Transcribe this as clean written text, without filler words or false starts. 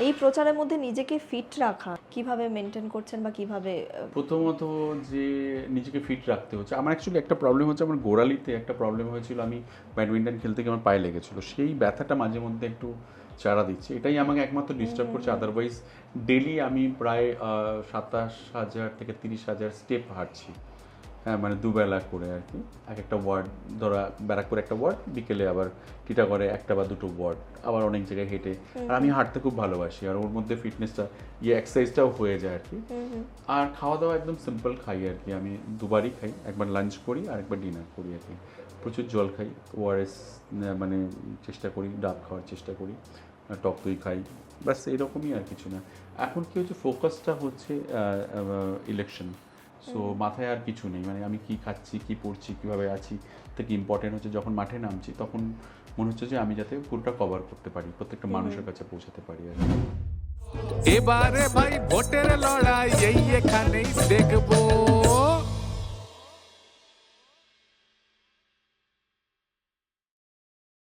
এই প্রচারের মধ্যে নিজেকে ফিট রাখা কিভাবে মেনটেন করছেন বা কিভাবে? প্রথমত যে নিজেকে ফিট রাখতে হচ্ছে, আমার অ্যাকচুয়ালি একটা প্রবলেম হচ্ছে, আমার গোড়ালিতে একটা প্রবলেম হয়েছিল, আমি ব্যাডমিন্টন খেলতে গিয়ে আমার পায়ে লেগেছিলো, সেই ব্যথাটা মাঝে মধ্যে একটু চারা দিচ্ছে, এটাই আমাকে একমাত্র ডিস্টার্ব করছে। আদারওয়াইজ ডেলি আমি প্রায় 27,000 থেকে 30,000 স্টেপ হাঁটছি। হ্যাঁ, মানে দুবেলা করে আর কি, এক একটা ওয়ার্ড, ধরা ব্যারাকপুর একটা ওয়ার্ড, বিকেলে আবার টিটাগড়ে একটা বা দুটো ওয়ার্ড, আবার অনেক জায়গায় হেঁটে। আর আমি হাঁটতে খুব ভালোবাসি, আর ওর মধ্যে ফিটনেসটা, এক্সারসাইজটাও হয়ে যায় আর কি। আর খাওয়া দাওয়া একদম সিম্পল খাই আর কি, আমি দুবারই খাই, একবার লাঞ্চ করি আর একবার ডিনার করি আর কি। প্রচুর জল খাই, ওআরএস মানে চেষ্টা করি, ডাব খাওয়ার চেষ্টা করি, টক দই খাই, ব্যাস এরকমই, আর কিছু না। এখন কি হচ্ছে, ফোকাসটা হচ্ছে ইলেকশন, সো মাথায় আর কিছু নেই, মানে আমি কি খাচ্ছি, কি পড়ছি, কীভাবে আছি, থেকে ইম্পর্টেন্ট হচ্ছে যখন মাঠে নামছি তখন মনে হচ্ছে যে আমি যাতে পুরোটা কভার করতে পারি, প্রত্যেকটা মানুষের কাছে পৌঁছাতে পারি আর কি। এবারে ভাই ভোটের লড়াই এই এখানেই